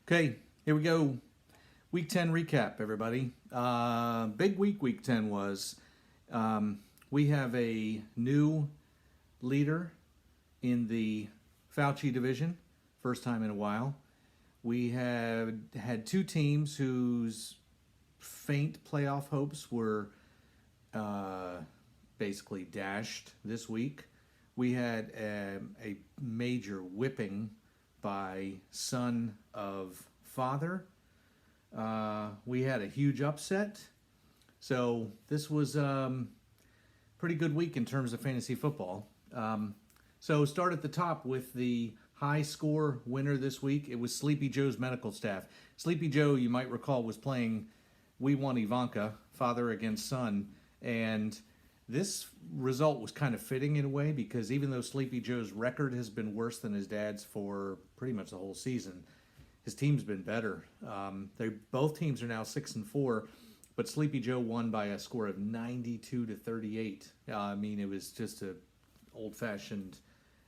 Okay, here we go. Week 10 recap, everybody. Big week 10 was. We have a new leader in the Fauci division, first time in a while. We have had two teams whose faint playoff hopes were uh, basically dashed this week. We had a major whipping by son of father. We had a huge upset. So this was pretty good week in terms of fantasy football. So start at the top with the high score winner this week. It was Sleepy Joe's medical staff. Sleepy Joe, you might recall, was playing We Want Ivanka, father against son, and this result was kind of fitting in a way because even though Sleepy Joe's record has been worse than his dad's for pretty much the whole season, his team's been better. They both teams are now 6-4, but Sleepy Joe won by a score of 92-38. I mean, it was just a old-fashioned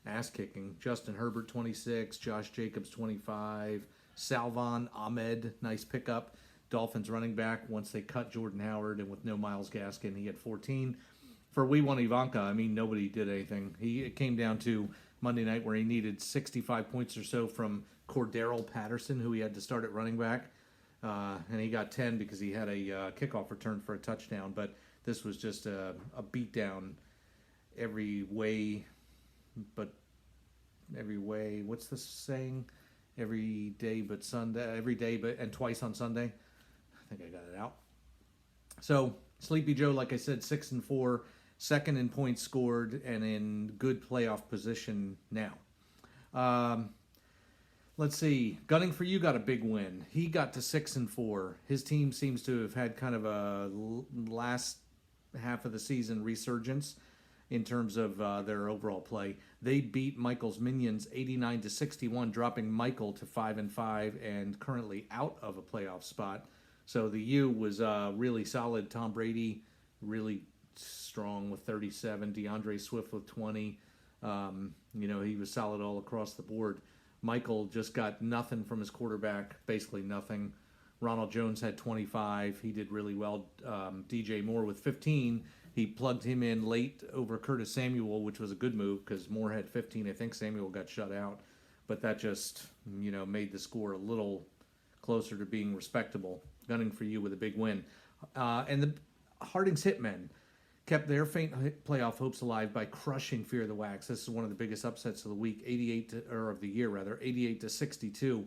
ass kicking. Justin Herbert 26, Josh Jacobs 25, Salvon Ahmed, nice pickup. Dolphins running back once they cut Jordan Howard, and with no Myles Gaskin, he had 14. For We Want Ivanka, I mean, nobody did anything. It came down to Monday night where he needed 65 points or so from Cordero Patterson, who he had to start at running back. And he got 10 because he had a kickoff return for a touchdown. But this was just a beatdown every way, what's the saying? Every day but Sunday, every day but, and twice on Sunday. I think I got it out. So Sleepy Joe, like I said, 6-4, second in points scored, and in good playoff position now. Let's see. Gunning for You got a big win. He got to 6-4. His team seems to have had kind of a last half of the season resurgence in terms of their overall play. They beat Michael's Minions 89-61, dropping Michael to 5-5 and currently out of a playoff spot. So the U was really solid. Tom Brady really strong with 37. DeAndre Swift with 20. He was solid all across the board. Michael just got nothing from his quarterback, basically nothing. Ronald Jones had 25. He did really well. DJ Moore with 15. He plugged him in late over Curtis Samuel, which was a good move because Moore had 15. I think Samuel got shut out. But that just, made the score a little closer to being respectable. Gunning for You with a big win. And the Harding's Hitmen kept their faint playoff hopes alive by crushing Fear the Wax. This is one of the biggest upsets of the week, 88-62.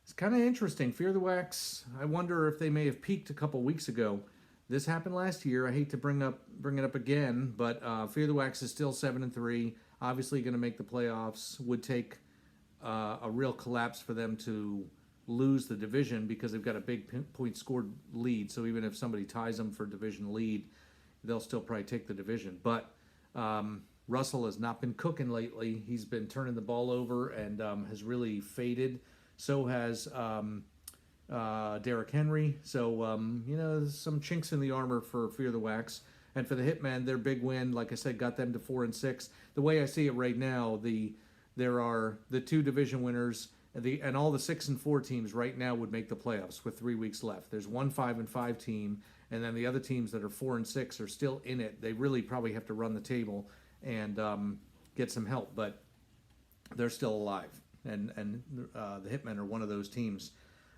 It's kind of interesting. Fear the Wax, I wonder if they may have peaked a couple weeks ago. This happened last year. I hate to bring it up again, but Fear the Wax is still 7-3. Obviously going to make the playoffs. Would take a real collapse for them to lose the division because they've got a big point scored lead. So even if somebody ties them for division lead, they'll still probably take the division. But Russell has not been cooking lately. He's been turning the ball over and has really faded. So has Derrick Henry. So, there's some chinks in the armor for Fear the Wax. And for the Hitmen, their big win, like I said, got them to 4-6. The way I see it right now, there are the two division winners, and all the 6-4 teams right now would make the playoffs with 3 weeks left. There's one 5-5 team, and then the other teams that are 4-6 are still in it. They really probably have to run the table and get some help, but they're still alive. And the Hitmen are one of those teams.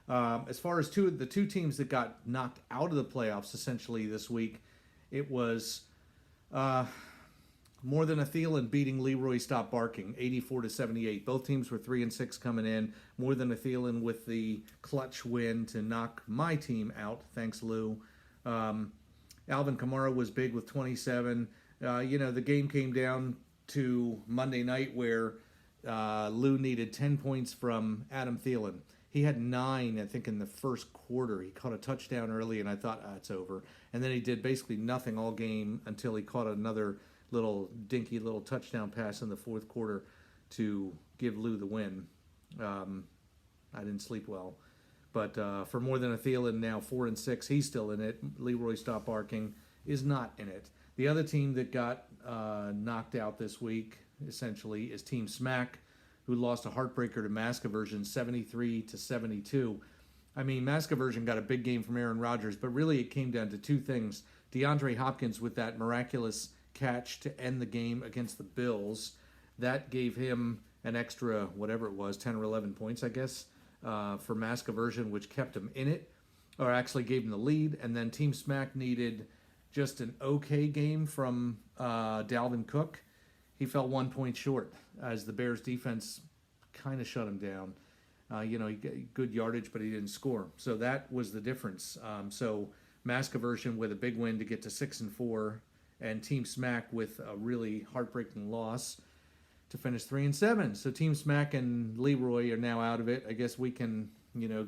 As far as the two teams that got knocked out of the playoffs essentially this week, it was More Than a Thielen beating Leroy Stop Barking 84-78. Both teams were 3-6 coming in. More Than a Thielen with the clutch win to knock my team out. Thanks, Lou. Alvin Kamara was big with 27. The game came down to Monday night where Lou needed 10 points from Adam Thielen. He had 9, I think, in the first quarter. He caught a touchdown early, and I thought, it's over. And then he did basically nothing all game until he caught another dinky little touchdown pass in the fourth quarter to give Lou the win. I didn't sleep well. But for More Than a Thielen, now 4-6, he's still in it. Leroy Stop Barking is not in it. The other team that got knocked out this week, essentially, is Team Smack. who lost a heartbreaker to Mask Aversion 73-72. I mean, Mask Aversion got a big game from Aaron Rodgers, but really it came down to two things. DeAndre Hopkins with that miraculous catch to end the game against the Bills. That gave him an extra, whatever it was, 10 or 11 points, I guess, for Mask Aversion, which kept him in it, or actually gave him the lead. And then Team Smack needed just an okay game from Dalvin Cook. He fell 1 point short as the Bears defense kind of shut him down. He got good yardage, but he didn't score. So that was the difference. So Mask Aversion with a big win to get to 6-4, and Team Smack with a really heartbreaking loss to finish 3-7. So Team Smack and Leroy are now out of it. I guess we can,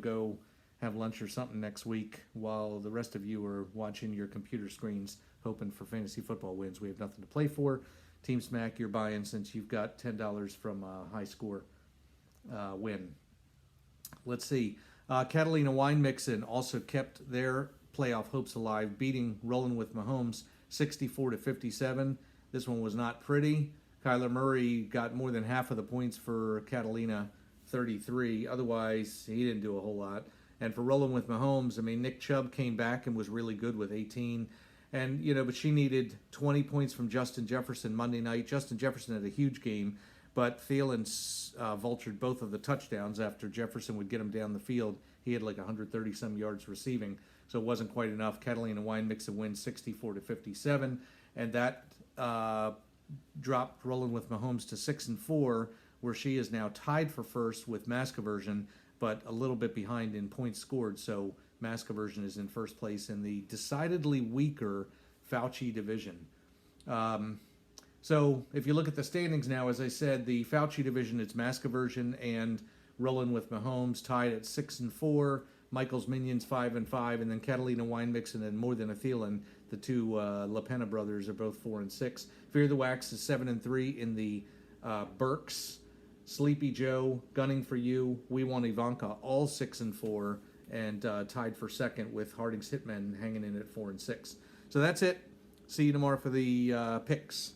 go have lunch or something next week while the rest of you are watching your computer screens hoping for fantasy football wins. We have nothing to play for. Team Smack, you're buying since you've got $10 from a high score win. Let's see. Catalina Wine Mixin also kept their playoff hopes alive, beating Rolling with Mahomes 64-57. This one was not pretty. Kyler Murray got more than half of the points for Catalina, 33. Otherwise, he didn't do a whole lot. And for Rolling with Mahomes, I mean, Nick Chubb came back and was really good with 18. And, but she needed 20 points from Justin Jefferson Monday night. Justin Jefferson had a huge game, but Thielen vultured both of the touchdowns after Jefferson would get him down the field. He had like 130-some yards receiving, so it wasn't quite enough. Catalina Wine Mixin wins 64-57, and that dropped Rolling with Mahomes to 6-4, where she is now tied for first with Mask Aversion, but a little bit behind in points scored. So Mask Aversion is in first place in the decidedly weaker Fauci division. So if you look at the standings now, as I said, the Fauci division, it's Mask Aversion and Rolling with Mahomes tied at 6-4. Michael's Minions 5-5, and then Catalina Wine Mixin and More Than a Thielen, the two LaPena brothers, are both 4-6. Fear the Wax is 7-3 in the Burks. Sleepy Joe, Gunning for You, We Want Ivanka, all 6-4, and tied for second with Harding's Hitmen hanging in at 4-6. So that's it. See you tomorrow for the picks.